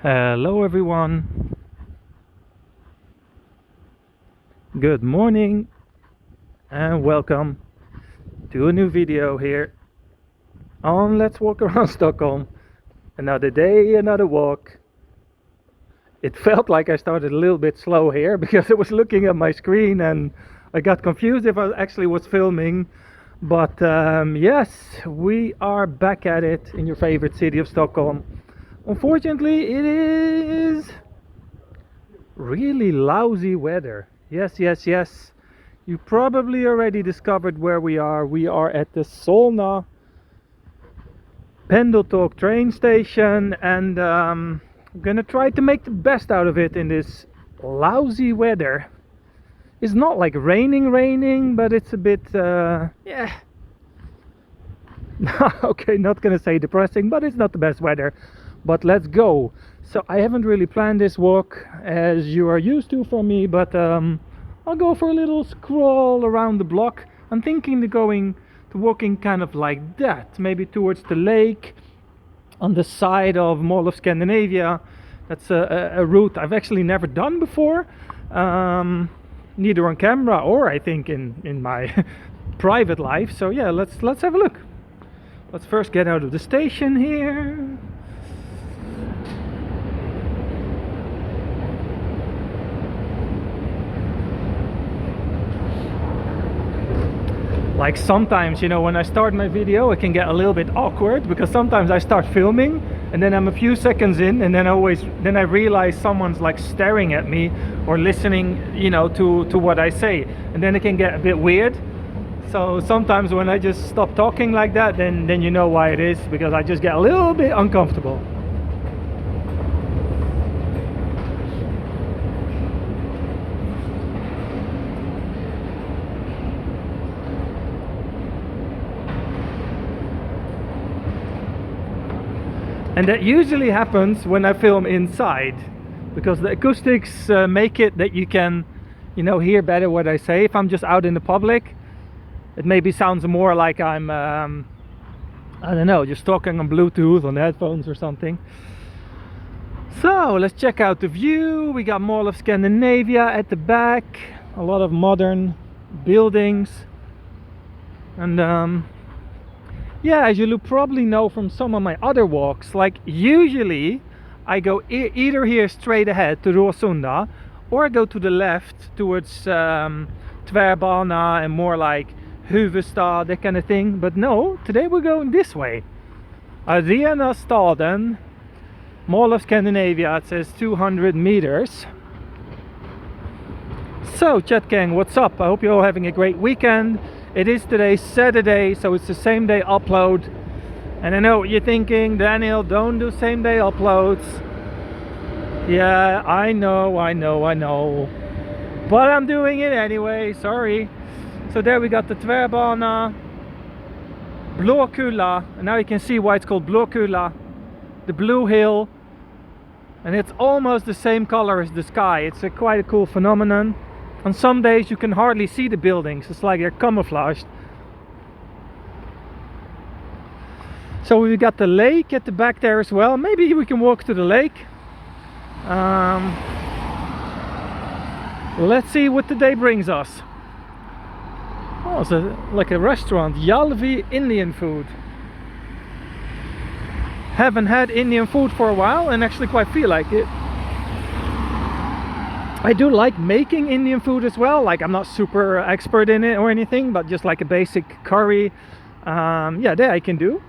Hello everyone, good morning and welcome to a new video here on Let's Walk Around Stockholm. Another day, another walk. It felt like I started a little bit slow here because I was looking at my screen and I got confused if I actually was filming. But yes, we are back at it in your favorite city of Stockholm. Unfortunately, it is really lousy weather. Yes. You probably already discovered where we are. We are at the Solna Pendeltåg train station, and I'm gonna try to make the best out of it in this lousy weather. It's not like raining, but it's a bit, yeah. Okay, not gonna say depressing, but it's not the best weather. But let's go. So I haven't really planned this walk as you are used to from me, but I'll go for a little scroll around the block. I'm thinking of walking kind of like that, maybe towards the lake on the side of Mall of Scandinavia. That's a route I've actually never done before, neither on camera or I think in my private life. So yeah, let's have a look. Let's first get out of the station here. Like sometimes, you know, when I start my video it can get a little bit awkward because sometimes I start filming and then I'm a few seconds in and then I realize someone's like staring at me or listening, you know, to what I say, and then it can get a bit weird. So sometimes when I just stop talking like that, then you know why it is, because I just get a little bit uncomfortable. And that usually happens when I film inside, because the acoustics make it that you can, you know, hear better what I say. If I'm just out in the public, it maybe sounds more like I'm, I don't know, just talking on Bluetooth on headphones or something. So let's check out the view. We got Mall of Scandinavia at the back, a lot of modern buildings, and yeah, as you probably know from some of my other walks, like usually I go either here straight ahead to Råsunda, or I go to the left towards Tvärbana and more like Huvudstad, that kind of thing. But no, today we're going this way. Arenastaden, Mall of Scandinavia. It says 200 meters. So chat gang, what's up? I hope you're all having a great weekend. It is today Saturday, so it's the same day upload. And I know what you're thinking, Daniel, don't do same day uploads. Yeah, I know. But I'm doing it anyway, sorry. So there we got the Tvärbana, Blåkulla, and now you can see why it's called Blåkulla, the blue hill. And it's almost the same color as the sky. It's quite a cool phenomenon. On some days you can hardly see the buildings, it's like they're camouflaged. So we got the lake at the back there as well. Maybe we can walk to the lake. Let's see what the day brings us. Oh, it's like a restaurant, Jalvi Indian food. Haven't had Indian food for a while and actually quite feel like it. I do like making Indian food as well. Like I'm not super expert in it or anything, but just like a basic curry, yeah, that I can do.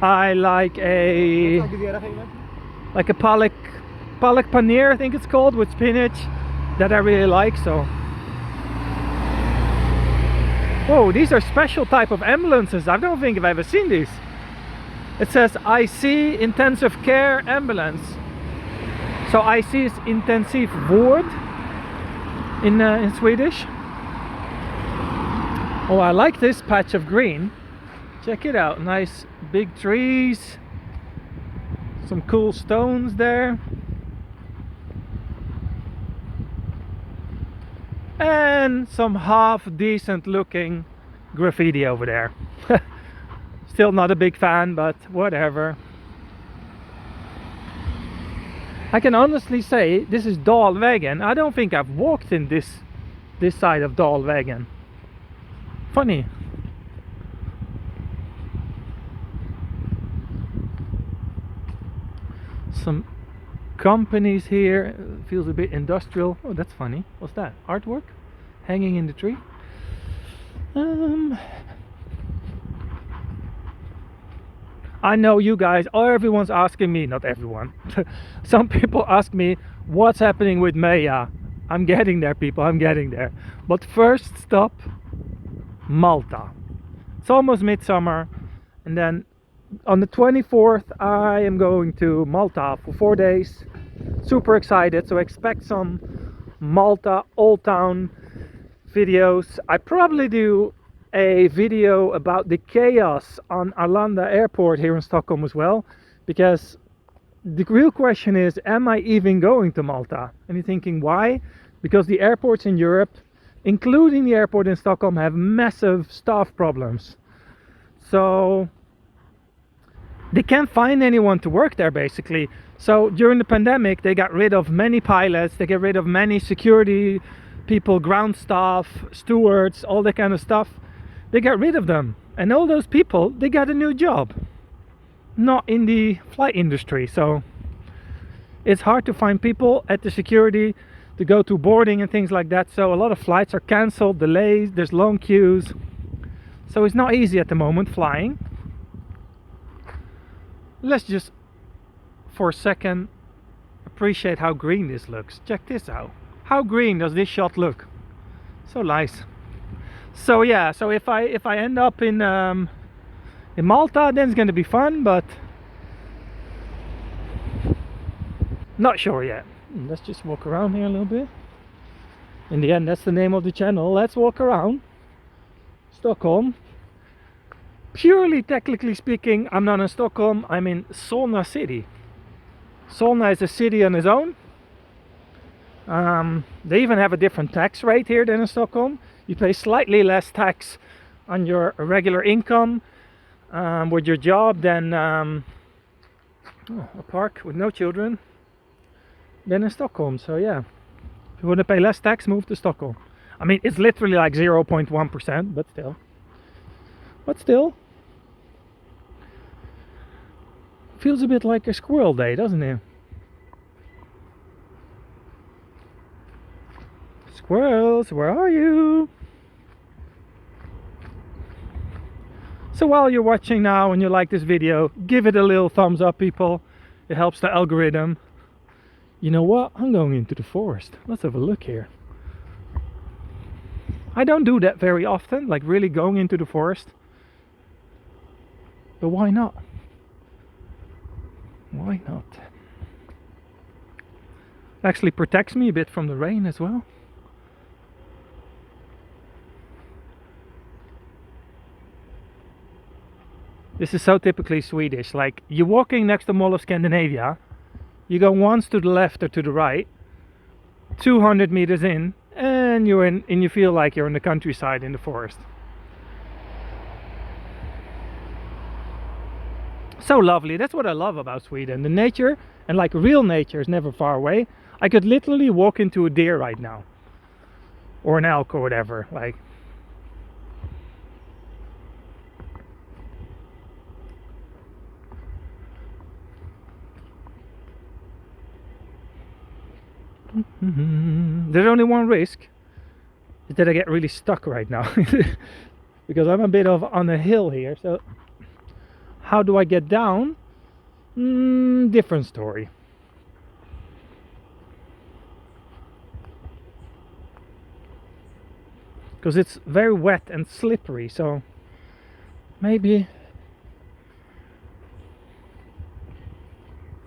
I like a palak paneer, I think it's called, with spinach, that I really like. So, whoa, these are special type of ambulances. I don't think I've ever seen these. It says IC intensive care ambulance. So IC is intensiv vård in Swedish. Oh, I like this patch of green. Check it out, nice big trees, some cool stones there, and some half decent looking graffiti over there. Still not a big fan, but whatever. I can honestly say this is Dalvägen. I don't think I've walked in this side of Dalvägen. Funny. Some companies here. Feels a bit industrial. Oh, that's funny. What's that? Artwork hanging in the tree. I know you guys, everyone's asking me, not everyone, some people ask me what's happening with Maya. I'm getting there, people, I'm getting there. But first stop, Malta. It's almost midsummer, and then on the 24th I am going to Malta for 4 days. Super excited, so expect some Malta Old Town videos. I probably do a video about the chaos on Arlanda airport here in Stockholm as well, because the real question is, am I even going to Malta? And you're thinking, why? Because the airports in Europe, including the airport in Stockholm, have massive staff problems. So they can't find anyone to work there, basically. So during the pandemic they got rid of many pilots, they get rid of many security people, ground staff, stewards, all that kind of stuff. They got rid of them, and all those people, they got a new job, not in the flight industry. So it's hard to find people at the security to go to boarding and things like that. So a lot of flights are cancelled, delays, there's long queues. So it's not easy at the moment flying. Let's just for a second appreciate how green this looks. Check this out. How green does this shot look? So nice. So yeah, so if I end up in Malta, then it's going to be fun, but not sure yet. Let's just walk around here a little bit. In the end, that's the name of the channel. Let's walk around Stockholm. Purely technically speaking, I'm not in Stockholm, I'm in Solna city. Solna is a city on its own. They even have a different tax rate here than in Stockholm. You pay slightly less tax on your regular income with your job than a park with no children than in Stockholm. So yeah, if you want to pay less tax, move to Stockholm. I mean, it's literally like 0.1%, but still. Feels a bit like a squirrel day, doesn't it? Squirrels, where are you? So while you're watching now and you like this video, give it a little thumbs up, people. It helps the algorithm. You know what? I'm going into the forest. Let's have a look here. I don't do that very often, like really going into the forest. But why not? Why not? Actually protects me a bit from the rain as well. This is so typically Swedish. Like, you're walking next to Mall of Scandinavia, you go once to the left or to the right, 200 meters in, and you're in, and you feel like you're in the countryside in the forest. So lovely. That's what I love about Sweden. The nature, and like real nature, is never far away. I could literally walk into a deer right now, or an elk or whatever. Like, there's only one risk, is that I get really stuck right now because I'm a bit of on a hill here. So how do I get down? Different story. Because it's very wet and slippery, so maybe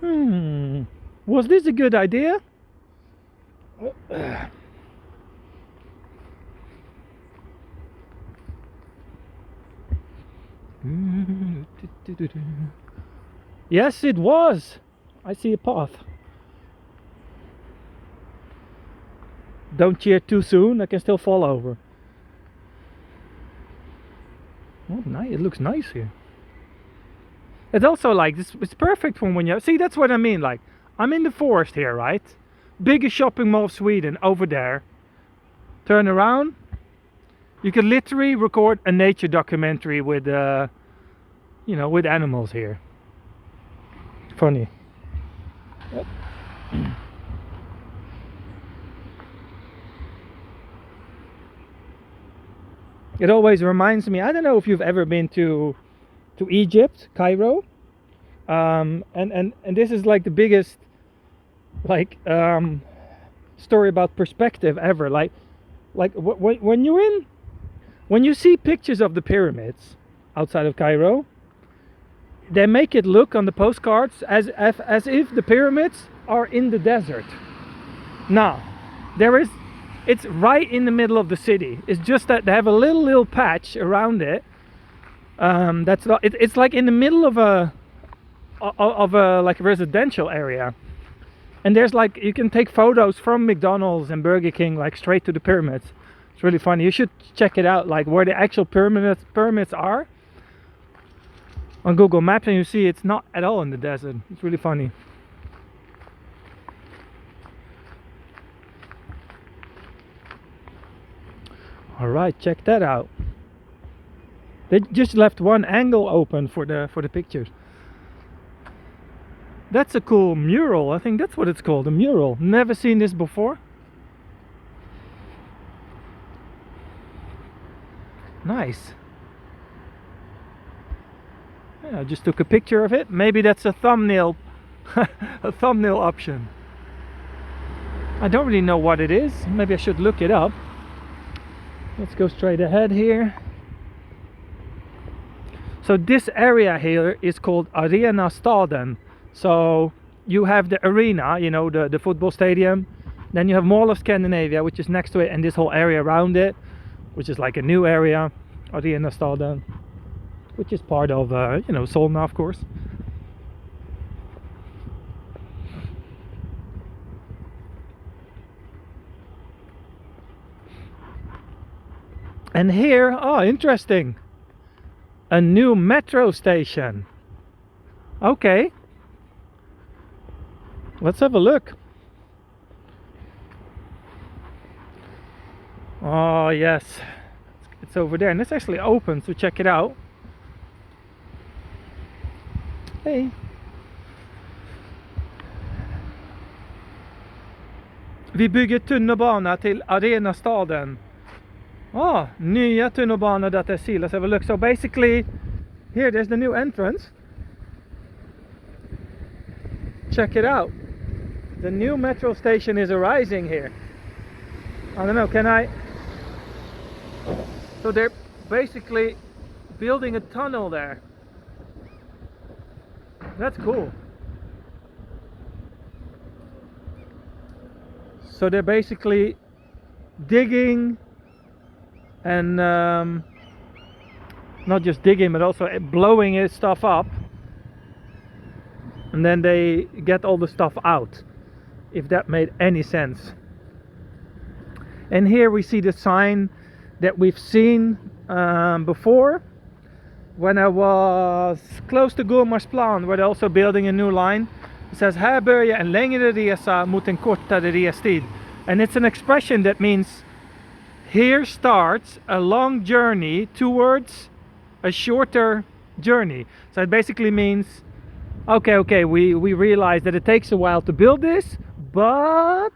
was this a good idea? Yes, it was. I see a path. Don't cheer too soon, I can still fall over. Oh, nice. It looks nice here. It's also like this. It's perfect for when you see. That's what I mean. Like, I'm in the forest here, right? Biggest shopping mall of Sweden over there. Turn around. You can literally record a nature documentary with, you know, with animals here. Funny. Yep. It always reminds me, I don't know if you've ever been to Egypt, Cairo, and this is like the biggest like story about perspective ever. Like when you see pictures of the pyramids outside of Cairo, they make it look on the postcards as if the pyramids are in the desert. Now, it's right in the middle of the city. It's just that they have a little patch around it. That's not. It's like in the middle of a like residential area, and there's like you can take photos from McDonald's and Burger King like straight to the pyramids. It's really funny. You should check it out, like where the actual pyramids are on Google Maps, and you see it's not at all in the desert. It's really funny. All right, check that out. They just left one angle open for the pictures. That's a cool mural. I think that's what it's called, a mural. Never seen this before. Nice. Yeah, I just took a picture of it. Maybe that's a thumbnail a thumbnail option. I don't really know what it is. Maybe I should look it up. Let's go straight ahead here. So this area here is called Arenastaden. So you have the arena, you know, the football stadium. Then you have Mall of Scandinavia, which is next to it, and this whole area around it, which is like a new area, Arenastaden, which is part of, you know, Solna, of course. And here, oh, interesting, a new metro station. Okay, let's have a look. Oh yes, it's over there, and it's actually open, so check it out. Hey. Vi bygger tunnelbana till Arenastaden. Oh, nya tunnelbana detta till. Let's have a look. So basically, here there's the new entrance. Check it out. The new metro station is arising here. I don't know, can I? So they're basically building a tunnel there. That's cool. So they're basically digging and not just digging, but also blowing its stuff up, and then they get all the stuff out, if that made any sense. And here we see the sign that we've seen before when I was close to Gullmarsplan, where they're also building a new line. It says här börjar en längre resa mot en kortare restid, and it's an expression that means here starts a long journey towards a shorter journey. So it basically means, okay, we realize that it takes a while to build this, but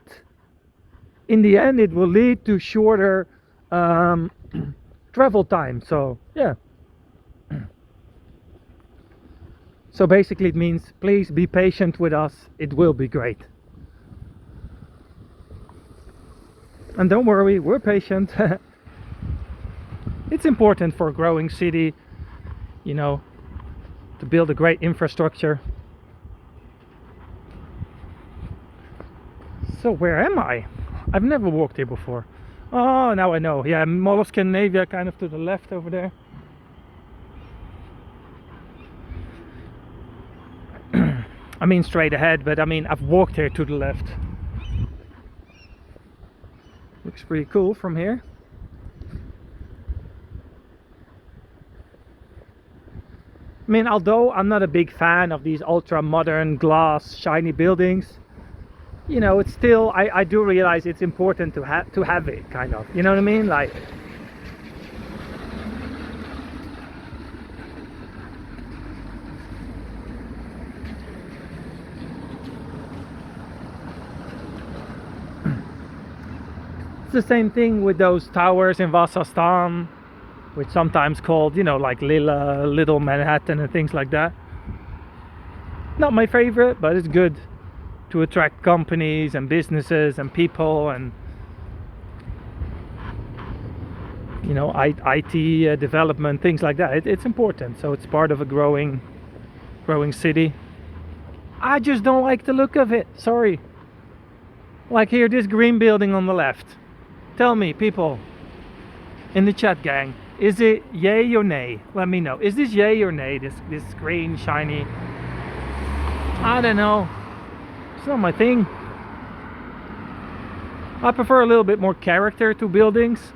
in the end it will lead to shorter travel time. So yeah. So basically it means, please be patient with us, it will be great. And don't worry, we're patient. It's important for a growing city, you know, to build a great infrastructure. So where am I? I've never walked here before. Oh, now I know. Yeah, Mall of Scandinavia, kind of to the left over there. I mean straight ahead, but I mean I've walked here to the left. Looks pretty cool from here. I mean, although I'm not a big fan of these ultra modern glass shiny buildings, you know, it's still, I do realize it's important to have it, kind of, you know what I mean? Like, it's the same thing with those towers in Vasastan, which sometimes called, you know, like Little Manhattan and things like that. Not my favorite, but it's good to attract companies and businesses and people, and you know, IT development, things like that. It's important, so it's part of a growing city. I just don't like the look of it, sorry. Like here, this green building on the left. Tell me, people in the chat, gang, is it yay or nay? Let me know. Is this yay or nay, this green shiny? I don't know, it's not my thing. I prefer a little bit more character to buildings.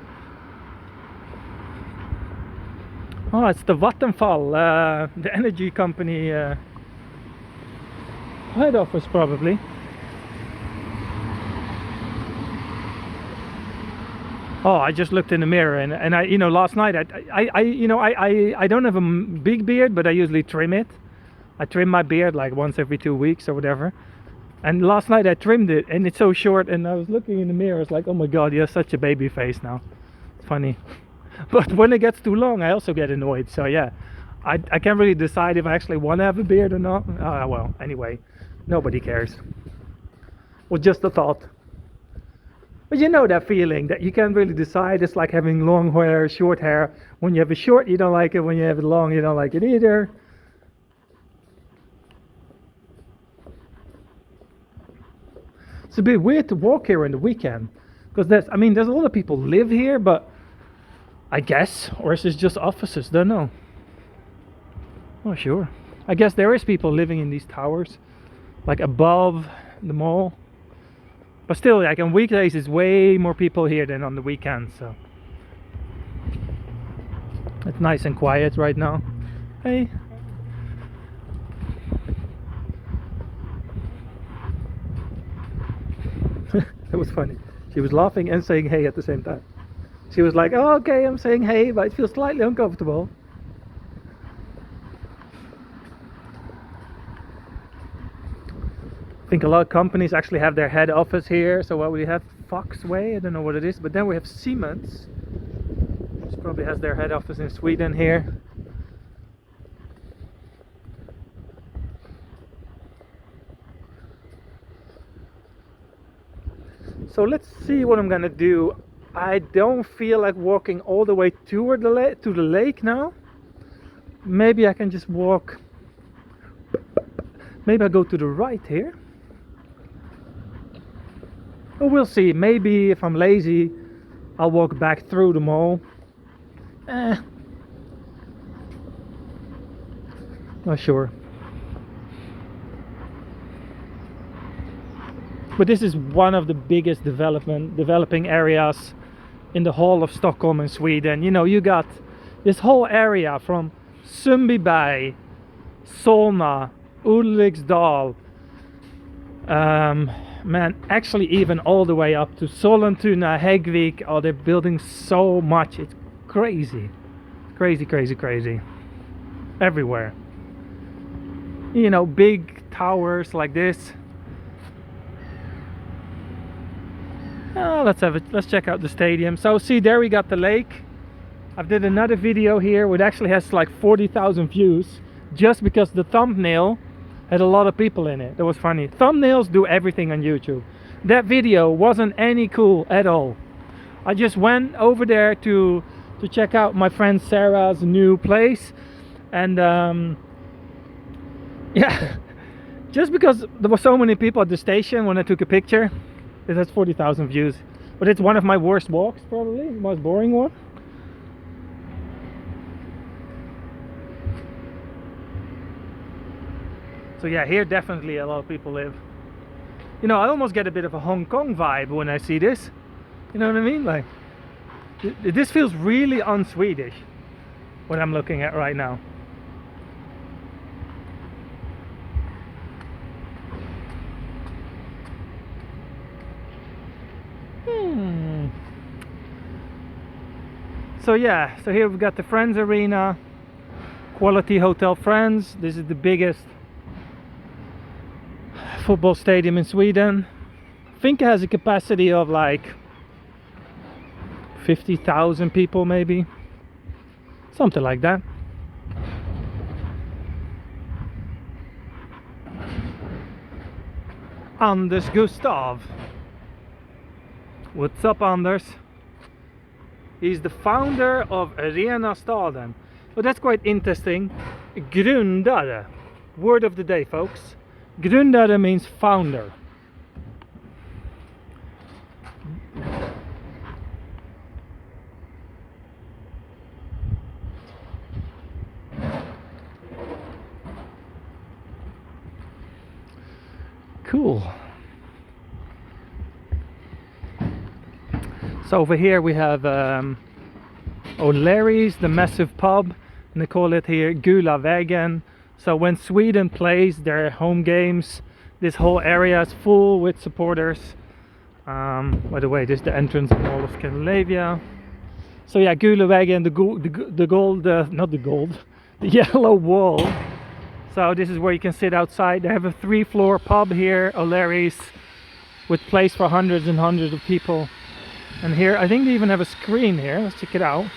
Oh, it's the Vattenfall, the energy company head office, probably. Oh, I just looked in the mirror, and I, you know, last night I don't have a big beard, but I usually trim it. I trim my beard like once every 2 weeks or whatever. And last night I trimmed it, and it's so short, and I was looking in the mirror, it's like, oh my god, you have such a baby face now. It's funny. But when it gets too long, I also get annoyed. So yeah, I can't really decide if I actually want to have a beard or not. Well, anyway, nobody cares. Well, just a thought. But you know that feeling that you can't really decide. It's like having long hair, short hair. When you have it short, you don't like it. When you have it long, you don't like it either. It's a bit weird to walk here on the weekend, because there's a lot of people live here, but I guess, or is this just offices? Don't know. Oh, sure. I guess there is people living in these towers, like above the mall. But still, like on weekdays, it's way more people here than on the weekends. So it's nice and quiet right now. Hey. That was funny. She was laughing and saying hey at the same time. She was like, oh, okay, I'm saying hey, but it feels slightly uncomfortable. I think a lot of companies actually have their head office here. So what we have, Foxway, I don't know what it is, but then we have Siemens, which probably has their head office in Sweden here. So let's see what I'm gonna do. I don't feel like walking all the way toward to the lake now. Maybe I can just walk. Maybe I go to the right here. Or we'll see. Maybe if I'm lazy, I'll walk back through the mall. Not sure. But this is one of the biggest developing areas in the whole of Stockholm and Sweden. You know, you got this whole area from Sundbyberg, Solna, Ulriksdal, man, actually even all the way up to Sollentuna, Häggvik. Oh, they're building so much. It's crazy. Crazy, crazy, crazy. Everywhere. You know, big towers like this. Let's check out the stadium. So see, there we got the lake. I've did another video here which actually has like 40,000 views, just because the thumbnail had a lot of people in it. That was funny. Thumbnails do everything on YouTube. That video wasn't any cool at all. I just went over there to check out my friend Sarah's new place, and yeah, just because there were so many people at the station when I took a picture. It has 40,000 views, but it's one of my worst walks, probably the most boring one. So yeah, here definitely a lot of people live. You know, I almost get a bit of a Hong Kong vibe when I see this. You know what I mean? Like, this feels really un-Swedish, what I'm looking at right now. So yeah, so here we've got the Friends Arena, Quality Hotel Friends. This is the biggest football stadium in Sweden. I think it has a capacity of like 50,000 people, maybe something like that. Anders Gustav. What's up, Anders? He's the founder of Arenastaden. Well, that's quite interesting. Grundare. Word of the day, folks. Grundare means founder. Cool. So over here we have O'Leary's, the massive pub, and they call it here Gula Vägen. So when Sweden plays their home games, this whole area is full with supporters. By the way, this is the entrance of all of Scandinavia. So yeah, Gula Vägen, the yellow wall. So this is where you can sit outside. They have a 3-floor pub here, O'Leary's, with place for hundreds and hundreds of people. And here, I think they even have a screen here. Let's check it out.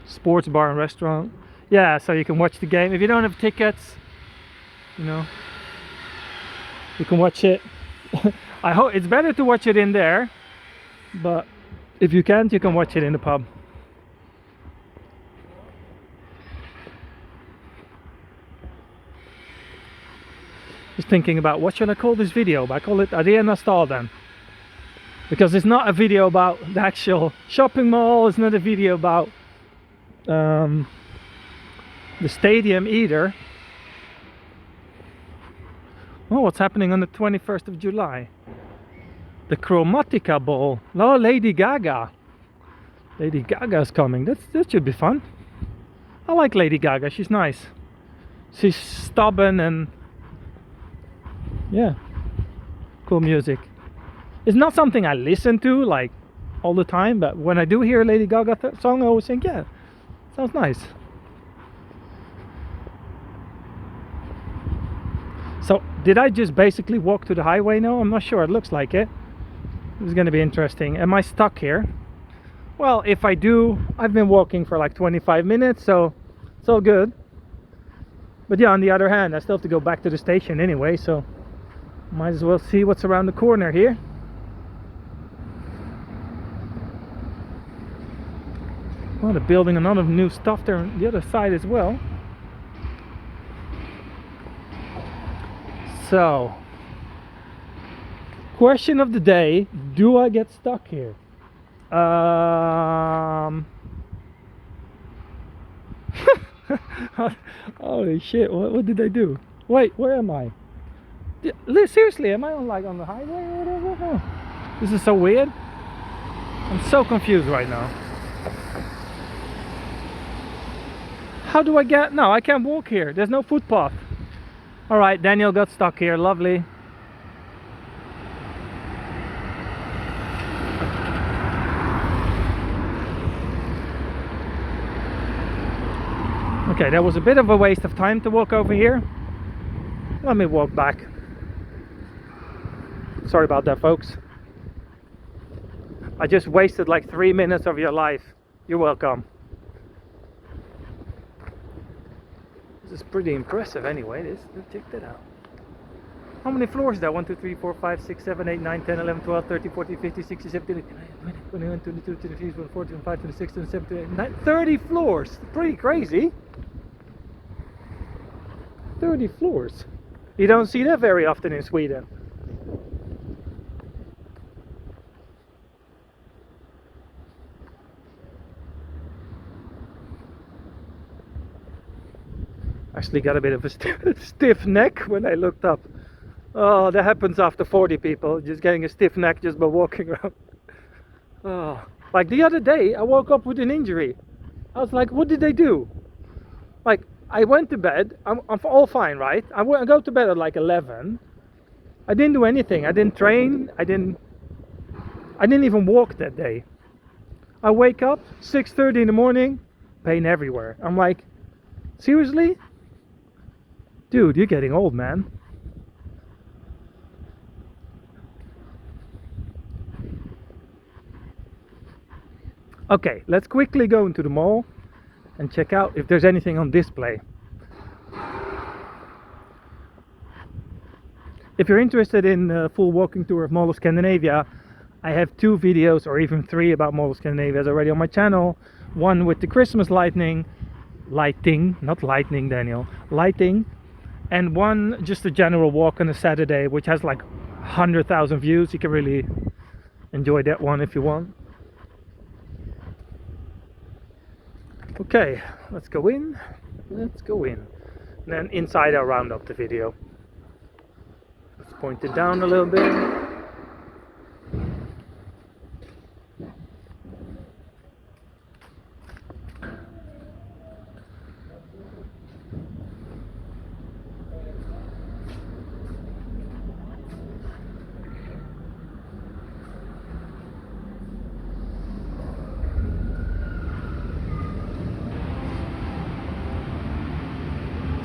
Sports bar and restaurant. Yeah, so you can watch the game. If you don't have tickets, you know, you can watch it. I hope it's better to watch it in there, but if you can't, you can watch it in the pub. Just thinking about what should I call this video, but I call it Arenastaden, because it's not a video about the actual shopping mall. It's not a video about the stadium either. Oh, what's happening on the 21st of July? The Chromatica Ball. Oh, Lady Gaga. Lady Gaga's coming. That should be fun. I like Lady Gaga. She's nice. She's stubborn and yeah, cool music. It's not something I listen to like all the time, but when I do hear a Lady Gaga song, I always think, yeah, sounds nice. So did I just basically walk to the highway now? I'm not sure. It looks like it. This is going to be interesting. Am I stuck here? Well, if I do, I've been walking for like 25 minutes, so it's all good. But yeah, on the other hand, I still have to go back to the station anyway, so might as well see what's around the corner here. Well, they're building a lot of new stuff there on the other side as well. So, question of the day: do I get stuck here? Holy shit! What did I do? Wait, where am I? Seriously, am I on the highway or whatever? Oh, this is so weird. I'm so confused right now. How do I get? No, I can't walk here. There's no footpath. All right, Daniel got stuck here. Lovely. Okay, that was a bit of a waste of time to walk over here. Let me walk back. Sorry about that, folks. I just wasted like 3 minutes of your life. You're welcome. This is pretty impressive anyway. Check that out. How many floors is that? 1, 2, 3, 4, 5, 6, 7, 8, 9, 10, 11, 12, 13, 14, 15, 16, 17, 18, 19, 20, 21, 22, 23, 24, 25, 26, 27, 28, 29, 30 floors. Pretty crazy. 30 floors. You don't see that very often in Sweden. Actually got a bit of a stiff neck when I looked up. Oh, that happens after 40, people. Just getting a stiff neck just by walking around. Oh, like the other day, I woke up with an injury. I was like, what did they do? Like, I went to bed. I'm all fine, right? I go to bed at like 11. I didn't do anything. I didn't train. I didn't I didn't even walk that day. I wake up 6:30 in the morning, pain everywhere. I'm like, seriously? Dude, you're getting old, man. Okay, let's quickly go into the mall and check out if there's anything on display. If you're interested in a full walking tour of Mall of Scandinavia, I have 2 videos or even 3 about Mall of Scandinavia already on my channel. One with the Christmas lighting, not lightning, Daniel, lighting, and one just a general walk on a Saturday, which has like 100,000 views. You can really enjoy that one if you want. Okay, let's go in. Let's go in. And then inside I'll round up the video. Let's point it down a little bit.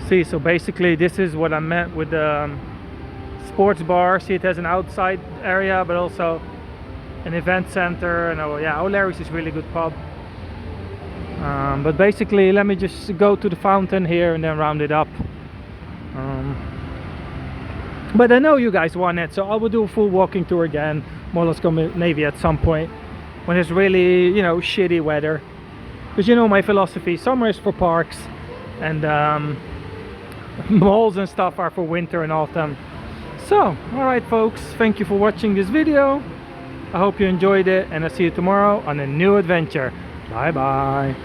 See, so basically this is what I meant with the sports bar. See, it has an outside area but also an event center, and oh yeah, O'Larry's is really good pub. But basically let me just go to the fountain here and then round it up. But I know you guys want it, so I will do a full walking tour again, Mall of Scandinavia, at some point when it's really, you know, shitty weather. Because you know my philosophy, summer is for parks and malls and stuff are for winter and autumn. So, alright folks, thank you for watching this video. I hope you enjoyed it, and I'll see you tomorrow on a new adventure. Bye bye.